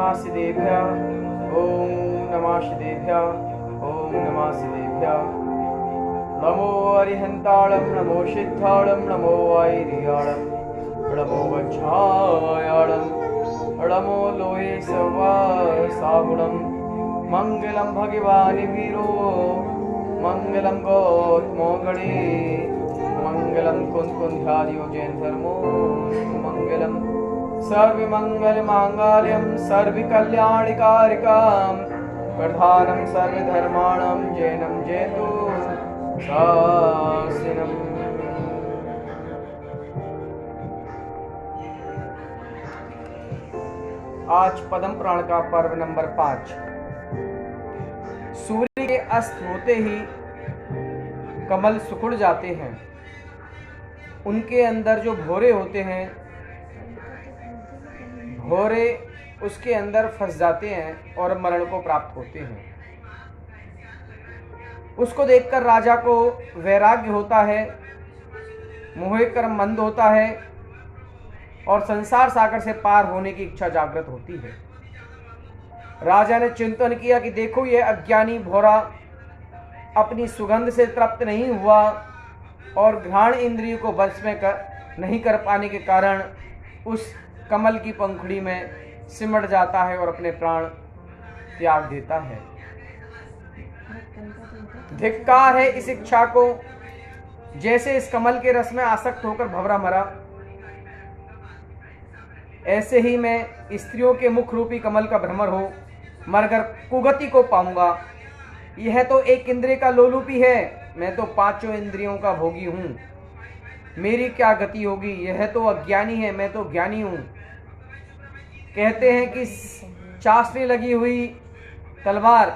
नमः सिद्धेभ्यः। ओम नमः सिद्धेभ्यः। ओम नमः सिद्धेभ्यः। नमो अरिहन्ताळं नमो सिद्धाळं नमो वैरियाळं नमो वज्रायाळं नमो लोहे सवासागुणं मंगलं भगवानि वीरो मंगलं गौतमोगणे मंगलं कुंकुंध्यादियो जैन धर्मो मंगलम सर्वमंगलमांगल्यं सर्वकल्याणकारिकां प्रधानं सर्वधर्माणां जैनं जयतु शासनम्। आज पद्म पुराण का पर्व नंबर 5। सूर्य के अस्त होते ही कमल सिकुड़ जाते हैं, उनके अंदर जो भौरे होते हैं, भौरे उसके अंदर फंस जाते हैं और मरण को प्राप्त होते हैं। उसको देखकर राजा को वैराग्य होता है, मोह कर्म मंद होता है और संसार सागर से पार होने की इच्छा जागृत होती है। राजा ने चिंतन किया कि देखो, यह अज्ञानी भौरा अपनी सुगंध से तृप्त नहीं हुआ और घ्राण इंद्रिय को वश में नहीं कर पाने के कारण उस कमल की पंखुड़ी में सिमट जाता है और अपने प्राण त्याग देता है। धिक्कार है इस इच्छा को। जैसे इस कमल के रस में आसक्त होकर भंवरा मरा, ऐसे ही मैं स्त्रियों के मुख रूपी कमल का भ्रमर हो मरकर कुगति को पाऊंगा। यह तो एक इंद्रिय का लोलुपी है, मैं तो 5 इंद्रियों का भोगी हूँ, मेरी क्या गति होगी। यह तो अज्ञानी है, मैं तो ज्ञानी हूँ। कहते हैं कि चाशनी लगी हुई तलवार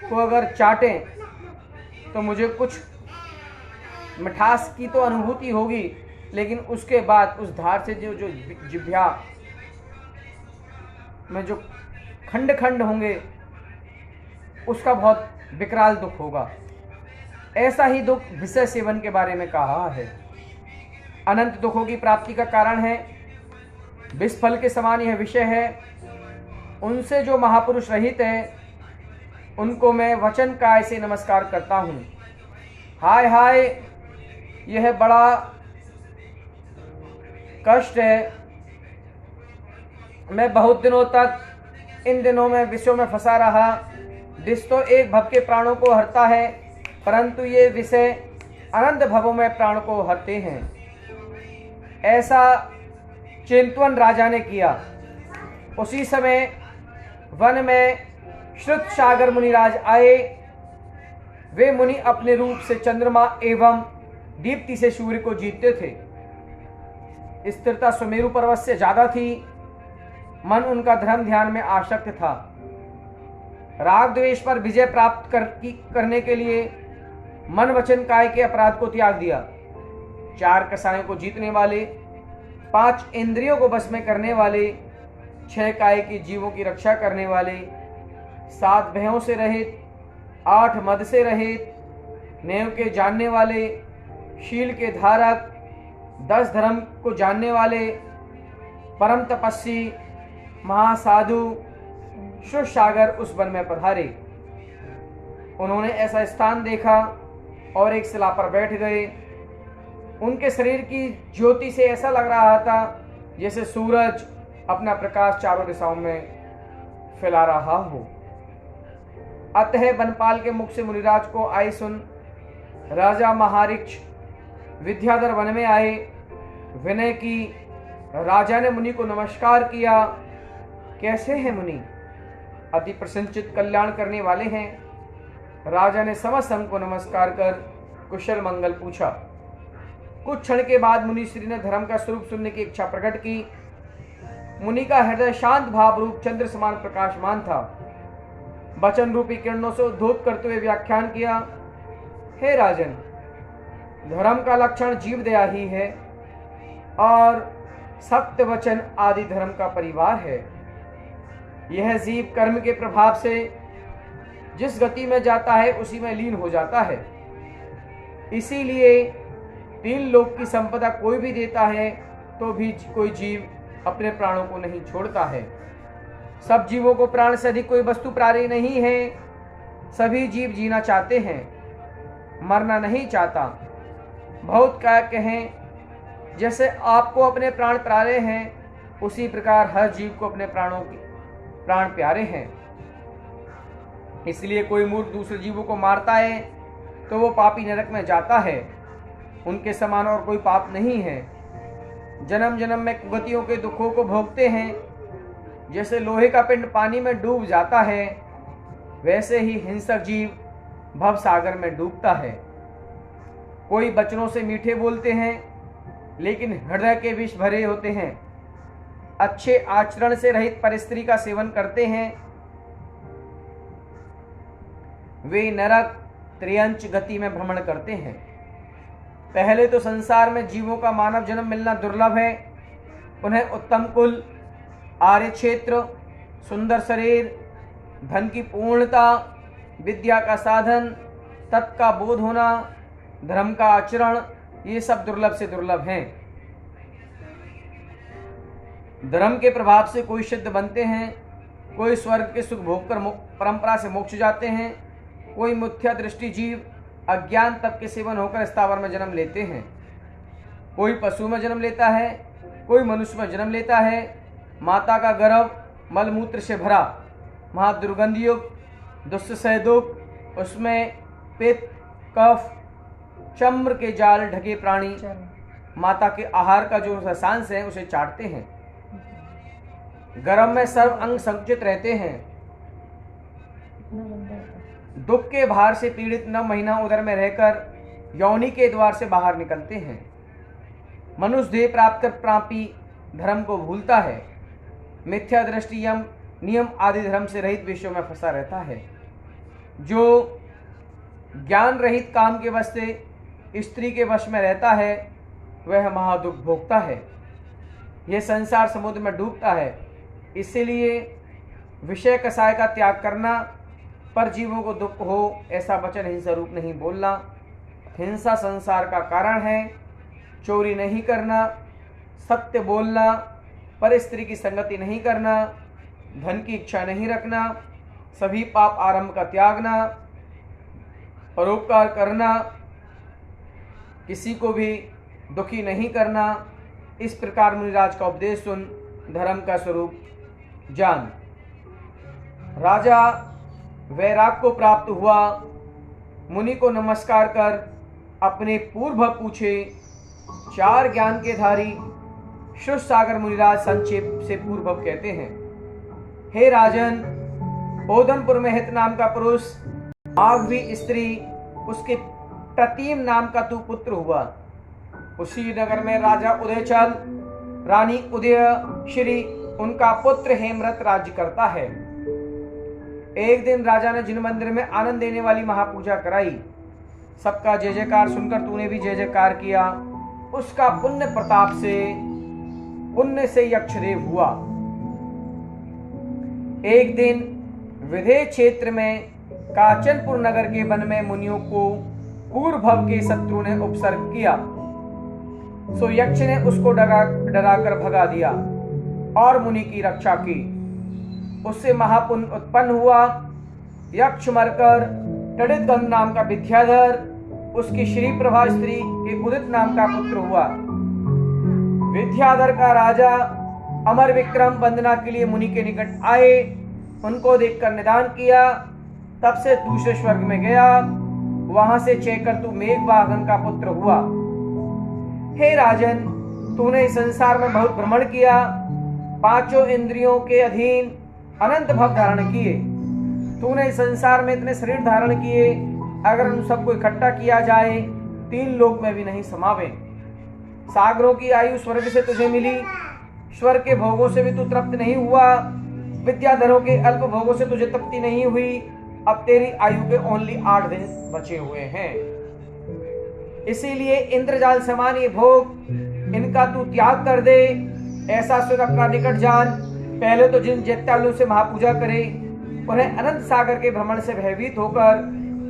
को अगर चाटें तो मुझे कुछ मिठास की तो अनुभूति होगी, लेकिन उसके बाद उस धार से जो जिह्वा में जो खंड खंड होंगे उसका बहुत विकराल दुख होगा। ऐसा ही दुख विषय सेवन के बारे में कहा है। अनंत दुखों की प्राप्ति का कारण है। विष फल के समान यह विषय है। उनसे जो महापुरुष रहित है उनको मैं वचन काय से नमस्कार करता हूँ। हाय हाय, यह बड़ा कष्ट है। मैं बहुत दिनों तक इन दिनों में विषयों में फंसा रहा। विष तो एक भव के प्राणों को हरता है, परंतु ये विषय अनंत भवों में प्राण को हरते हैं। ऐसा चिंतन राजा ने किया। उसी समय वन में श्रुत सागर मुनिराज आए। वे मुनि अपने रूप से चंद्रमा एवं दीप्ति से सूर्य को जीतते थे। स्थिरता सुमेरु पर्वत से ज्यादा थी। मन उनका धर्म ध्यान में आसक्त था। राग द्वेष पर विजय प्राप्त करने के लिए मन वचन काय के अपराध को त्याग दिया। 4 कसायों को जीतने वाले, 5 इंद्रियों को वश में करने वाले, 6 काय के जीवों की रक्षा करने वाले, 7 भयों से रहित, 8 मद से रहित, नेव के जानने वाले, शील के धारक, 10 धर्म को जानने वाले, परम तपस्वी महासाधु शुभ सागर उस वन में पधारे। उन्होंने ऐसा स्थान देखा और एक शिला पर बैठ गए। उनके शरीर की ज्योति से ऐसा लग रहा था जैसे सूरज अपना प्रकाश चारों दिशाओं में फैला रहा हो। अतः वनपाल के मुख से मुनिराज को आई सुन राजा महारिक्ष विद्याधर वन में आए। विनय की राजा ने मुनि को नमस्कार किया। कैसे हैं मुनि? अति प्रसन्नचित कल्याण करने वाले हैं। राजा ने समस्त संघ को नमस्कार कर कुशल मंगल पूछा। कुछ क्षण के बाद मुनि श्री ने धर्म का स्वरूप सुनने की इच्छा प्रकट की। मुनि का हृदय शांत भाव रूप चंद्र समान प्रकाशमान था। वचन रूपी किरणों से उद्भूत करते हुए व्याख्यान किया। हे राजन, धर्म का लक्षण जीव दया ही है और सत्य वचन आदि धर्म का परिवार है। यह जीव कर्म के प्रभाव से जिस गति में जाता है उसी में लीन हो जाता है। इसीलिए 3 लोक की संपदा कोई भी देता है तो भी कोई जीव अपने प्राणों को नहीं छोड़ता है। सब जीवों को प्राण से अधिक कोई वस्तु प्यारी नहीं है। सभी जीव जीना चाहते हैं, मरना नहीं चाहता। बहुत क्या कहें, जैसे आपको अपने प्राण प्यारे हैं, उसी प्रकार हर जीव को अपने प्राण प्यारे हैं। इसलिए कोई मूर्ख दूसरे जीवों को मारता है तो वो पापी नरक में जाता है। उनके समान और कोई पाप नहीं है। जन्म जन्म में कुगतियों के दुखों को भोगते हैं। जैसे लोहे का पिंड पानी में डूब जाता है, वैसे ही हिंसक जीव भव सागर में डूबता है। कोई वचनों से मीठे बोलते हैं, लेकिन हृदय के विष भरे होते हैं। अच्छे आचरण से रहित परिस्त्री का सेवन करते हैं, वे नरक त्रियंच गति में भ्रमण करते हैं। पहले तो संसार में जीवों का मानव जन्म मिलना दुर्लभ है। उन्हें उत्तम कुल, आर्य क्षेत्र, सुंदर शरीर, धन की पूर्णता, विद्या का साधन, तत्व का बोध होना, धर्म का आचरण, ये सब दुर्लभ से दुर्लभ हैं। धर्म के प्रभाव से कोई सिद्ध बनते हैं, कोई स्वर्ग के सुख भोगकर परंपरा से मोक्ष जाते हैं, कोई मिथ्या दृष्टि जीव अज्ञान तप के सेवन होकर स्थावर में जन्म लेते हैं। कोई पशु में जन्म लेता है, कोई मनुष्य में जन्म लेता है। माता का गर्भ मलमूत्र से भरा, महादुर्गंधयुक्त, दुस्सह दुख, उसमें पित्त, कफ, चम्र के जाल ढके प्राणी माता के आहार का जो रसांश है उसे चाटते हैं। गर्भ में सर्व अंग संकुचित रहते हैं। दुख के भार से पीड़ित 9 महीना उदर में रहकर योनि के द्वार से बाहर निकलते हैं। मनुष्य देह प्राप्त कर प्रापी धर्म को भूलता है। मिथ्या दृष्टि, यम, नियम आदि धर्म से रहित विषयों में फंसा रहता है। जो ज्ञान रहित काम के वश से स्त्री के वश में रहता है, वह महादुख भोगता है। यह संसार समुद्र में डूबता है। इसीलिए विषय कसाय का त्याग करना, पर जीवों को दुख हो ऐसा वचन हिंसा रूप नहीं बोलना। हिंसा संसार का कारण है। चोरी नहीं करना, सत्य बोलना, पर स्त्री की संगति नहीं करना, धन की इच्छा नहीं रखना, सभी पाप आरंभ का त्यागना, परोपकार करना, किसी को भी दुखी नहीं करना। इस प्रकार मुनिराज का उपदेश सुन धर्म का स्वरूप जान। राजा वैराग को प्राप्त हुआ। मुनि को नमस्कार कर अपने पूर्व पूछे। 4 ज्ञान के धारी श्रुत सागर मुनिराज संक्षेप से पूर्व कहते हैं, हे राजन, ओदनपुर में हित नाम का पुरुष, माघवी स्त्री, उसके प्रतीम नाम का तू पुत्र हुआ। उसी नगर में राजा उदयचल, रानी उदयश्री, उनका पुत्र हेमरथ राज्य करता है। एक दिन राजा ने जिन मंदिर में आनंद देने वाली महापूजा कराई, सबका जय जयकार सुनकर तूने भी जय जयकार किया। उसका पुण्य प्रताप से यक्षदेव हुआ। एक दिन विदेह क्षेत्र में काचनपुर नगर के वन में मुनियों को पूर्व भव के शत्रु ने उपसर्ग किया। सो यक्ष ने उसको डराकर भगा दिया और मुनि की रक्षा की। उससे महापुण्य उत्पन्न हुआ। यक्ष मरकर तड़ित गंध नाम का विद्याधर, उसकी श्री प्रभा स्त्री के उदित नाम का पुत्र हुआ। विद्याधर का राजा अमर विक्रम वंदना के लिए मुनि के निकट आए। उनको देखकर निदान किया। तब से दूसरे स्वर्ग में गया। वहां से चेकरतु मेघवाहन का पुत्र हुआ। हे राजन, तूने इस संसार में बहुत भ्रमण किया। 5 इंद्रियों के अधीन अनंत भव धारण किए। तूने इस संसार में इतने शरीर धारण किए, अगर उन सबको इकट्ठा किया जाए 3 लोक में भी नहीं समावे। सागरों की आयु स्वर्ग से तुझे मिली। स्वर्ग के भोगों से भी तू तृप्त नहीं हुआ। विद्याधरों के अल्प भोगों से तुझे तृप्ति नहीं हुई। अब तेरी आयु के ओनली 8 दिन बचे हुए हैं। इसीलिए इंद्रजाल समान ये भोग, इनका तू त्याग कर दे। ऐसा सुन अपना निकट जान। पहले तो जिन जैत्यालु से महापूजा करे, उन्हें अनंत सागर के भ्रमण से भयभीत होकर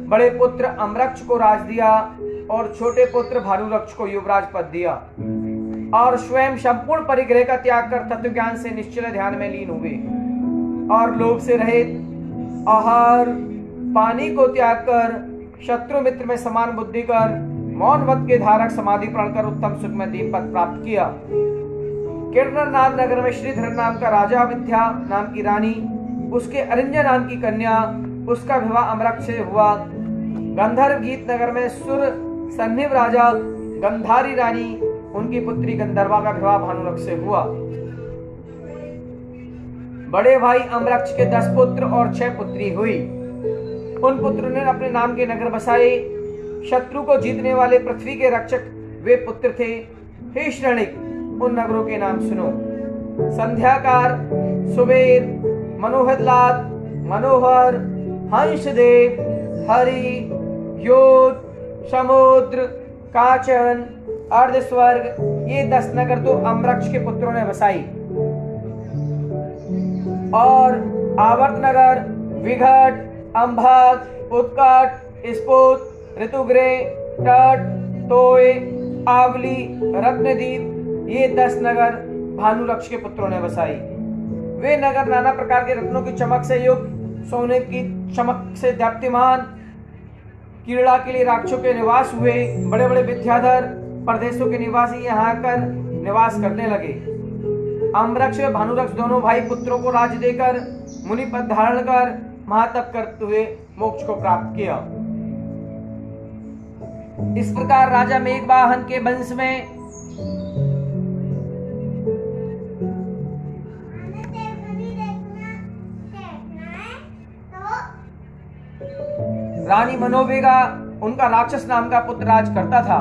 बड़े पुत्र अमरक्ष को राज दिया और छोटे पुत्र भानुरक्ष को युवराज पद दिया, और स्वयं संपूर्ण परिग्रह का त्याग कर तत्व ज्ञान से निश्चल ध्यान में लीन हुए। और लोभ से रहित, आहार पानी को त्याग कर, शत्रु मित्र में समान बुद्धि कर, मौन व्रत के धारक समाधि प्रण कर उत्तम सुख में दीप पद प्राप्त किया। कीर्तननाथ नगर में श्रीधर नाम का राजा, विद्या नाम की रानी, उसके अरिंजा नाम की कन्या, उसका विवाह अमरक्ष से हुआ। गंधर्व गीत नगर में सुर सन्निव राजा, गंधारी रानी, उनकी पुत्री गंधर्वा का विवाह भानुरक्ष से हुआ। बड़े भाई अमरक्ष के 10 पुत्र और 6 पुत्री हुई। उन पुत्रों ने अपने नाम के नगर बसाए। शत्रु को जीतने वाले पृथ्वी के रक्षक वे पुत्र थे। हे श्रेणिक, उन नगरों के नाम सुनो। संध्याकार, सुबेर, मनोहरलाल, मनोहर, हंसदेव, हरि, योध, समुद्र, काचन, अर्धस्वर्ग, ये 10 नगर तो अमरक्ष के पुत्रों ने बसाई। और आवर्त नगर, विघट, अंभाग, उत्कट, स्फुट, ऋतुग्रह, तट, तोय, आवली, रत्नदीप, ये 10 नगर भानुरक्ष के पुत्रों ने बसाई। वे नगर नाना प्रकार के रत्नों की चमक से युक्त, सोने की चमक से दीप्तिमान, क्रीड़ा के लिए राक्षसों के निवास हुए। बड़े बड़े विद्याधर प्रदेशों के निवासी यहाँ आकर निवास करने लगे। अमरक्ष व भानुरक्ष दोनों भाई पुत्रों को राज देकर मुनि पद धारण कर महातप करते हुए मोक्ष को प्राप्त किया। इस प्रकार राजा मेघवाहन के वंश में रानी मनोवेगा, उनका राक्षस नाम का पुत्र राज करता था।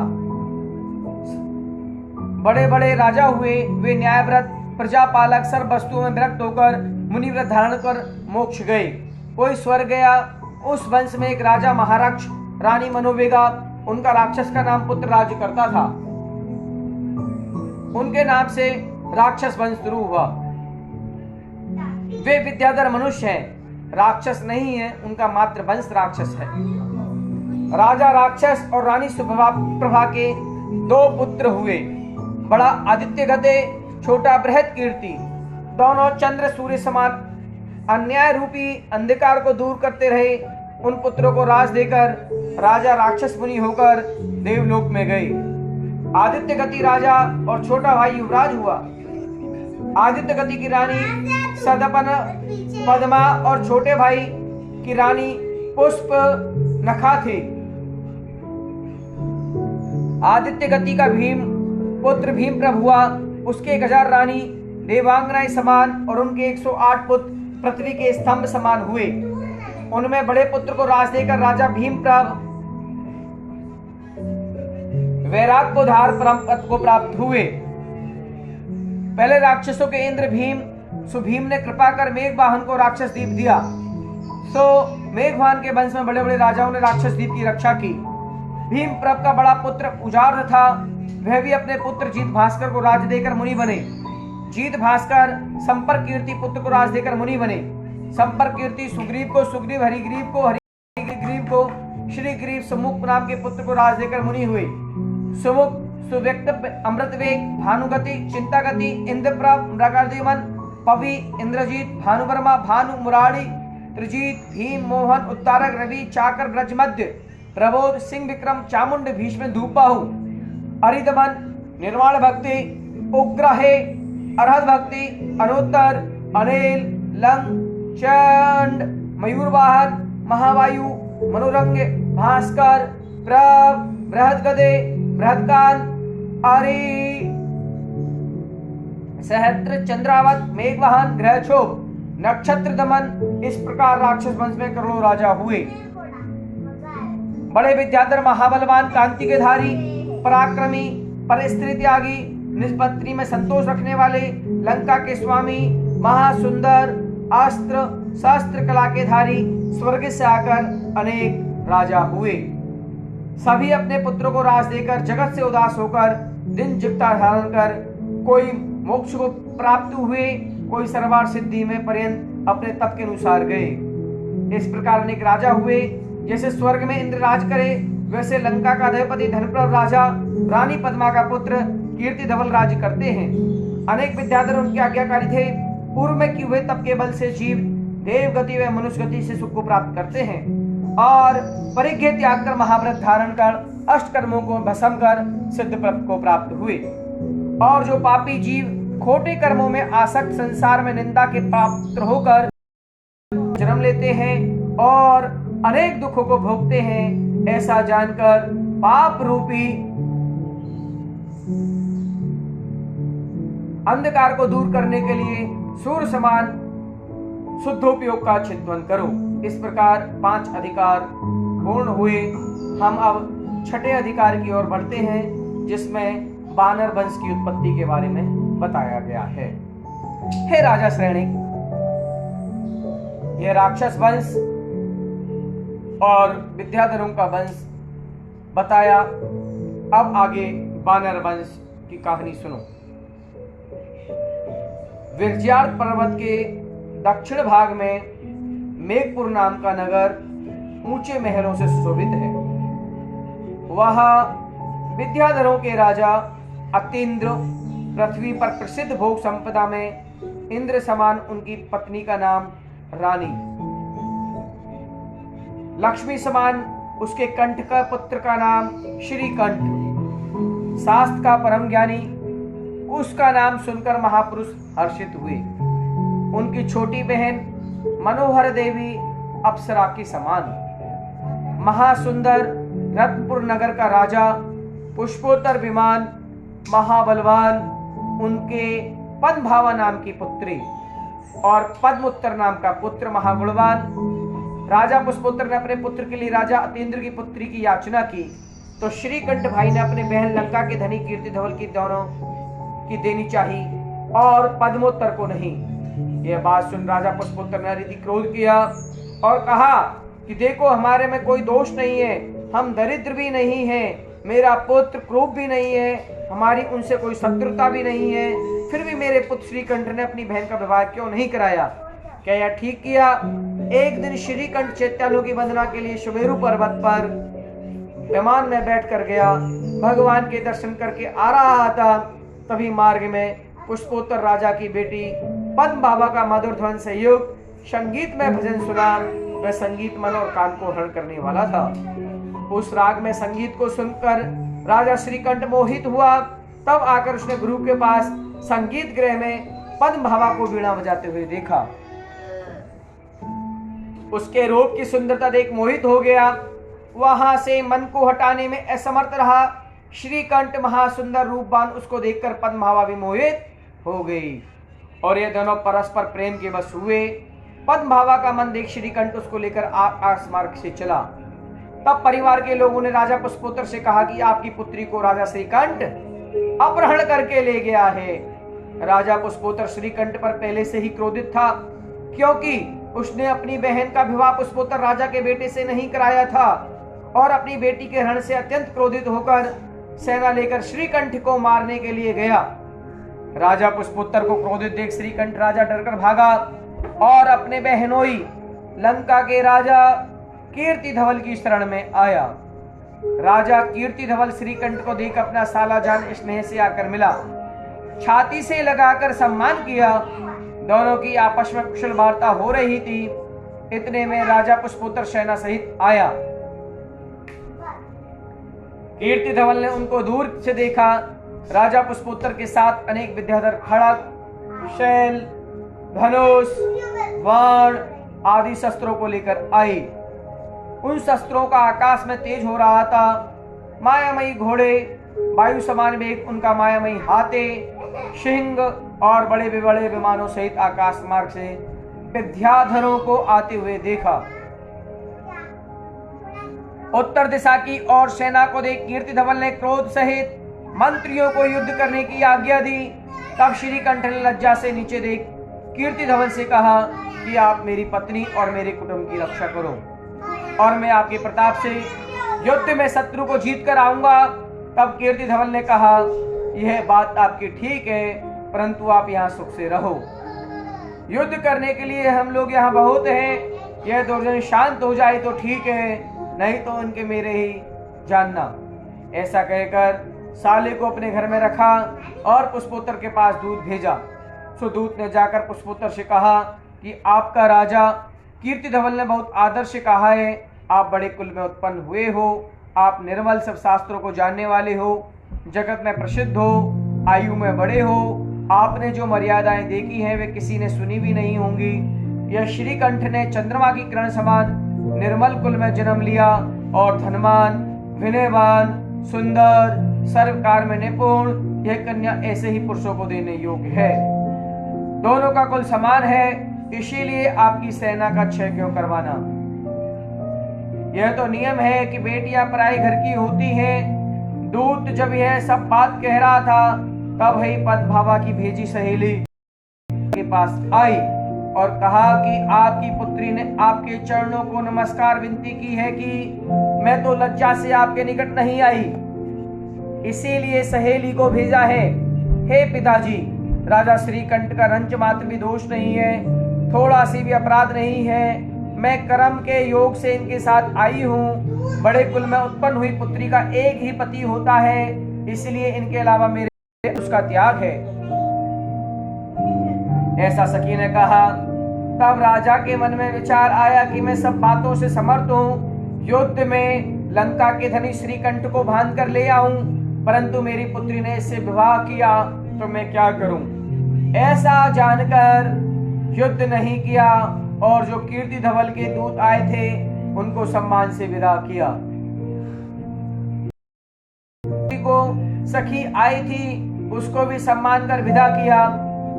बड़े बड़े राजा हुए। वे न्यायव्रत, प्रजापालक, सर्व वस्तुओं में विरक्त होकर मुनिव्रत धारण कर मोक्ष गए। कोई स्वर्ग गया। उस वंश में एक राजा महाराक्ष, रानी मनोवेगा, उनका राक्षस का नाम पुत्र राज करता था। उनके नाम से राक्षस वंश शुरू हुआ। वे विद्याधर मनुष्य हैं, राक्षस नहीं है, उनका मात्र वंश राक्षस है। राजा राक्षस और रानी सुप्रभा के 2 पुत्र हुए। बड़ा आदित्य गते, छोटा बृहद कीर्ति, दोनों चंद्र सूर्य समान अन्याय रूपी अंधकार को दूर करते रहे। उन पुत्रों को राज देकर राजा राक्षस मुनि होकर देवलोक में गए। आदित्य गति राजा और छोटा भाई युवराज हुआ। आदित्य गति की रानी सदपन पद्मा और छोटे भाई की रानी पुष्प नखा थे। आदित्य गति का भीम पुत्र भीमप्रभ हुआ। उसके 1000 रानी देवांगनाएं समान और उनके 108 पुत्र पृथ्वी के स्तंभ समान हुए। उनमें बड़े पुत्र को राज देकर राजा भीमप्रभ वैराग को धार परम पद को प्राप्त हुए। पहले राक्षसों के इंद्र भीम सुभीम ने कृपा कर मेघवाहन को राक्षस द्वीप दिया। सो मेघवाहन के वंश में बड़े बड़े राजाओं ने राक्षस द्वीप की रक्षा की। भीमप्रभ का बड़ा पुत्र उजाड़ था। वह भी अपने पुत्र जीत भास्कर को राज देकर मुनि बने। जीत भास्कर संपर्क कीर्ति पुत्र को राज देकर मुनि बने। संपर्क कीर्ति सुग्रीव को, सुग्रीव हरिग्रीव को, हरिग्रीव को श्रीग्रीव सुमुख नाम के पुत्र को राज देकर मुनि हुए। सुमुख सुव्यक्त, अमृतवेग, भानुगति, चिंतागति, इंद्रप्रभ, मृगार्दिमन, पवि, इंद्रजीत, भानुवर्मा, भानु मुरारी, त्रिजीत, भीम, मोहन, उत्तारक, रवि, चाकर, ब्रजमध्य, प्रबोध, सिंह विक्रम, चामुंड, भीष्म, धूपाहु, अरिदमन, निर्वाण भक्ति, उग्रहे, अरहत भक्ति, अनुत्तर, अनिल, लंग, चंड, मयूरवाहन, महावायु, मनोरंग, भास्कर, प्रभ, बृहदगदे, बृहदकांत, आरी, सहस्त्र, चंद्रावत, मेघवाहन, ग्रहक्षोभ, नक्षत्र दमन। इस प्रकार राक्षस वंश में करोड़ों राजा हुए। बड़े विद्याधर, महाबलवान, कांति के धारी, पराक्रमी, परिस्त्री त्यागी, निष्पत्ति में संतोष रखने वाले, लंका के स्वामी, महासुंदर, अस्त्र शस्त्र कला के धारी, स्वर्ग से आकर अनेक राजा हुए। सभी अपने पुत्रों को राज देकर जगत से उदास होकर दिन जिप्ता धारण कर कोई मोक्ष को प्राप्त हुए, कोई सर्वार्थ सिद्धि में पर्यंत अपने तप के अनुसार गए। इस प्रकार अनेक राजा हुए। जैसे स्वर्ग में इंद्र राज करे, वैसे लंका का अधिपति धनप्रभ राजा रानी पद्मा का पुत्र कीर्ति धवल राज्य करते हैं। अनेक विद्याधर उनके आज्ञाकारी थे। पूर्व में किए हुए तप के बल से जीव देव गति व मनुष्य गति से सुख को प्राप्त करते हैं और परिग्रह त्याग कर महाव्रत धारण कर अष्ट कर्मों को भस्म कर सिद्ध पद को प्राप्त हुए। और जो पापी जीव खोटे कर्मों में आसक्त संसार में निंदा के पात्र होकर जन्म लेते हैं और अनेक दुखों को भोगते हैं, ऐसा जानकर पाप रूपी अंधकार को दूर करने के लिए सूर्य समान शुद्धोपयोग का चिंतन करो। इस प्रकार 5 अधिकार पूर्ण हुए। हम अब छठे अधिकार की ओर बढ़ते हैं, जिसमें वानर वंश की उत्पत्ति के बारे में बताया गया है। हे राजा श्रेणिक, यह राक्षस वंश और विद्याधरों का वंश बताया। अब आगे वानर वंश की कहानी सुनो। विरजार्थ पर्वत के दक्षिण भाग में मेघपुर नाम का नगर ऊंचे महलों से सुशोभित है। वहां विद्याधरों के राजा अतीन्द्र पृथ्वी पर प्रसिद्ध भोग संपदा में इंद्र समान, उनकी पत्नी का नाम रानी, लक्ष्मी समान उसके कंठ का पुत्र का नाम श्रीकंठ, शास्त्र का परम ज्ञानी, उसका नाम सुनकर महापुरुष हर्षित हुए। उनकी छोटी बहन मनोहर देवी अप्सरा के समान, महासुंदर रत्नपुर नगर का राजा पुष्पोत्तर विमान महाबलवान, उनके पद्मभावा नाम की पुत्री और पद्मोत्तर नाम का पुत्र महागुणवान। राजा पुष्पोत्तर ने अपने पुत्र के लिए राजा अतीन्द्र की पुत्री की याचना की, तो श्रीकंठ भाई ने अपने बहन लंका के धनी कीर्ति धवल की दोनों की देनी चाहिए और पद्मोत्तर को नहीं। यह बात सुन राजा पुष्पोत्तर ने अति क्रोध किया और कहा कि देखो, हमारे में कोई दोष नहीं है, हम दरिद्र भी नहीं हैं, मेरा पुत्र क्रूप भी नहीं है, हमारी उनसे कोई शत्रुता भी नहीं है, फिर भी मेरे पुत्र श्रीकंठ ने अपनी बहन का विवाह क्यों नहीं कराया? क्या यह ठीक किया? एक दिन श्रीकंठ चैत्यालों की वंदना के लिए सुमेरु पर्वत पर विमान में बैठ कर गया। भगवान के दर्शन करके आ रहा था, तभी मार्ग में पुष्पोत्तर राजा की बेटी पद्मभावा का मधुर ध्वन से युक्त संगीत में भजन सुना। वह संगीत मन और कान को हरण करने वाला था। उस राग में संगीत को सुनकर राजा श्रीकंठ मोहित हुआ। तब आकर उसने गुरु के पास संगीत गृह में पद्मभावा को वीणा बजाते हुए देखा। उसके रूप की सुंदरता देख मोहित हो गया। वहां से मन को हटाने में असमर्थ रहा। श्रीकंठ महासुंदर रूपवान उसको देखकर पद्मभावा भी मोहित हो गई और ये दोनों परस्पर प्रेम के बस हुए। पद्मभावा का मन देख श्रीकंठ उसको लेकर आकाश मार्ग से चला। तब परिवार के लोगों ने राजा पुष्पोत्तर से कहा कि आपकी पुत्री को राजा श्रीकंठ अपहरण करके ले गया है। राजा पुष्पोत्तर श्रीकंठ पर पहले से ही क्रोधित था, क्योंकि उसने अपनी बहन का विवाह पुष्पोत्तर राजा के बेटे से नहीं कराया था और अपनी बेटी के हरण से अत्यंत क्रोधित होकर सेना लेकर श्रीकंठ को मारने के लिए गया। राजा पुष्पोत्तर को क्रोधित देख श्रीकंठ राजा डरकर भागा और अपने बहनोई लंका के राजा कीर्ति धवल की शरण में आया। राजा कीर्ति धवल श्रीकंठ को देख अपना साला जान स्नेह से आकर मिला, छाती से लगाकर सम्मान किया। दोनों की आपस में कुशल वार्ता हो रही थी। इतने में राजा पुष्पोत्तर सेना सहित आया। कीर्ति धवल ने उनको दूर से देखा। राजा पुष्पोत्तर के साथ अनेक विद्याधर खड़ग, शैल, धनुष, बाण आदि शस्त्रों को लेकर आए। उन शस्त्रों का आकाश में तेज हो रहा था। मायामयी घोड़े, वायु समान वेग उनका मायामयी हाथे, सिंह और बड़े बड़े विमानों सहित आकाश मार्ग से विद्याधरों को आते हुए देखा। उत्तर दिशा की ओर सेना को देख कीर्ति धवल ने क्रोध सहित मंत्रियों को युद्ध करने की आज्ञा दी। तब श्रीकंठ ने लज्जा से नीचे देख कीर्ति धवल से कहा कि आप मेरी पत्नी और मेरे कुटुंब की रक्षा करो और मैं आपके प्रताप से युद्ध में शत्रु को जीत कर आऊंगा। तब कीर्ति धवल ने कहा, यह बात आपकी ठीक है, परंतु आप यहाँ सुख से रहो। युद्ध करने के लिए हम लोग यहाँ बहुत हैं। यह दुर्जन शांत हो जाए तो ठीक है, नहीं तो उनके मेरे ही जानना। ऐसा कहकर साले को अपने घर में रखा और पुष्पोत्तर के पास दूध भेजा। सो दूत ने जाकर पुष्पोत्तर से कहा कि आपका राजा कीर्तिधवल ने बहुत आदर से कहा है, आप बड़े कुल में उत्पन्न हुए हो, आप निर्मल सब शास्त्रों को जानने वाले हो, जगत में प्रसिद्ध हो, आयु में बड़े हो, आपने जो मर्यादाएं देखी हैं वे किसी ने सुनी भी नहीं होंगी। यह श्रीकंठ ने चंद्रमा की किरण समान निर्मल कुल में जन्म लिया और धनवान, विनयवान, सुंदर, सर्वकार में निपुण, यह कन्या ऐसे ही पुरुषों को देने योग्य है। दोनों का कुल समान है, इसीलिए आपकी सेना का क्षय क्यों करवाना। यह तो नियम है कि बेटियां पराई घर की होती हैं। दूत जब यह सब बात कह रहा था तब ही पद्मावा की भेजी सहेली के पास आई और कहा कि आपकी पुत्री ने आपके चरणों को नमस्कार विनती की है कि मैं तो लज्जा से आपके निकट नहीं आई, इसीलिए सहेली को भेजा है। हे पिताजी, राजा श्रीकंठ का रंच मात्र भी दोष नहीं है, थोड़ा सी भी अपराध नहीं है। मैं कर्म के योग से इनके साथ आई हूँ। बड़े कुल में उत्पन्न हुई पुत्री का एक ही पति होता है, इसलिए इनके अलावा मेरे उसका त्याग है। ऐसा सखी ने कहा। तब राजा के मन में विचार आया कि मैं सब बातों से समर्थ हूँ, युद्ध में लंका के धनी श्रीकंठ को बांध कर ले आऊं, परंतु मेरी पुत्री ने इससे विवाह किया तो मैं क्या करूं। ऐसा जानकर युद्ध नहीं किया और जो कीर्तिधवल के दूत आए थे उनको सम्मान से विदा किया। को सखी आई थी उसको भी सम्मान कर विदा किया।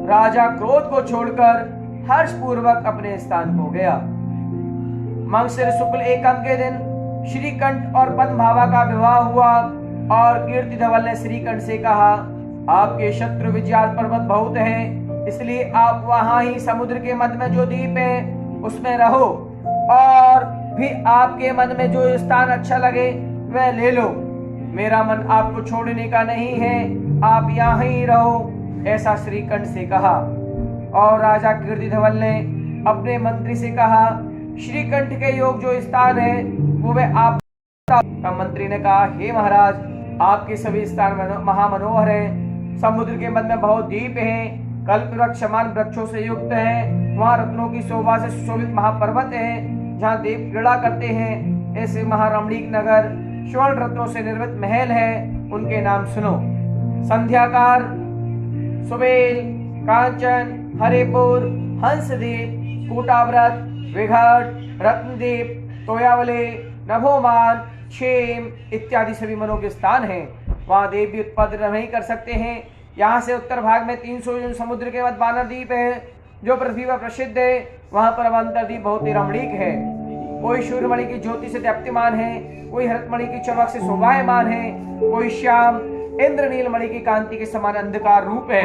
राजा क्रोध को छोड़कर हर्ष पूर्वक अपने स्थान को गया। मंगशिर शुक्ल एकम के दिन श्रीकंठ और पद्मावा का विवाह हुआ और कीर्तिधवल ने श्रीकंठ से कहा, आपके शत्रु विजयात पर्वत बहुत हैं, इसलिए आप वहां ही समुद्र के मध्य में जो द्वीप है उसमें रहो और भी आपके मन में जो स्थान अच्छा लगे वह ले लो। मेरा मन आपको छोड़ने का नहीं है, आप यहाँ ही रहो, ऐसा श्रीकंठ से कहा। और राजा कीर्तिधवल ने अपने मंत्री से कहा, श्रीकंठ के योग जो स्थान है वो वह आप। मंत्री ने कहा, हे महाराज, आपके सभी स्थान महामनोहर हैं, समुद्र के मध्य में बहुत द्वीप हैं, कल्प वृक्ष समान वृक्षों से युक्त हैं, वहाँ रत्नों की शोभा से सुशोभित महापर्वत हैं, जहाँ देव क्रीड़ा करते हैं। ऐसे महारमणीक नगर, स्वर्ण रत्नों से निर्मित महल है, उनके नाम सुनो। संध्याकार, सुबेल, कांचन, हरिपुर, हंसदीप, कूटाव्रत, विघट, रत्नदीप, तोयावले, नभोमान, क्षेम इत्यादि सभी मनों के स्थान हैं। वहाँ देव भी उत्पन्न नहीं कर सकते हैं। यहाँ से उत्तर भाग में 300 योजन समुद्र के मध्य बानर द्वीप है जो पृथ्वी पर प्रसिद्ध है। वहाँ पर अवंतर द्वीप बहुत ही रमणीक है। कोई सूर्यमणि की ज्योति से दीप्तिमान है, कोई हरतमणि की चमक से शोभायमान है, कोई श्याम इंद्रनील मणि की कांति के समान अंधकार रूप है,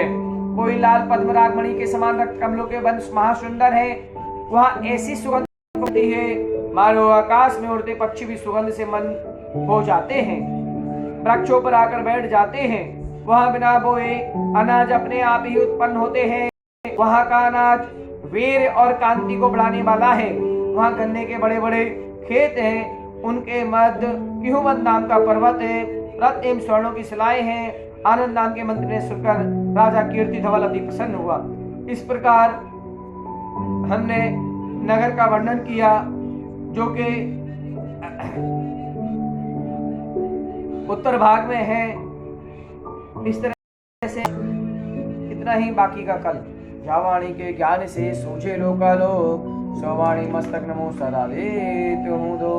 कोई लाल पद्मराग मणि के समान रक्त कमलों के वंश महासुंदर है। वहाँ ऐसी सुगंध होती है मानो आकाश में उड़ते पक्षी भी सुगंध से मन हो जाते हैं, वृक्षों पर आकर बैठ जाते हैं। वहाँ बिना बोए अनाज अपने आप ही उत्पन्न होते हैं। वहाँ का अनाज वीर और कांति को बढ़ाने वाला है। वहाँ गन्ने के बड़े बड़े खेत हैं, उनके मध्य किहुमन नाम का पर्वत है, रत्न एवं स्वर्णों की शिलाएं हैं। आनंद नाम के मंत्री ने सुनकर राजा कीर्तिधवल अति प्रसन्न हुआ। इस प्रकार हमने नगर का वर्णन किया जो कि उत्तर भाग में है। इस तरह से इतना ही, बाकी का कल। जावाणी के ज्ञान से सूझे लोकालोक, सवाणी मस्तक नमो सदा दे तुम दो।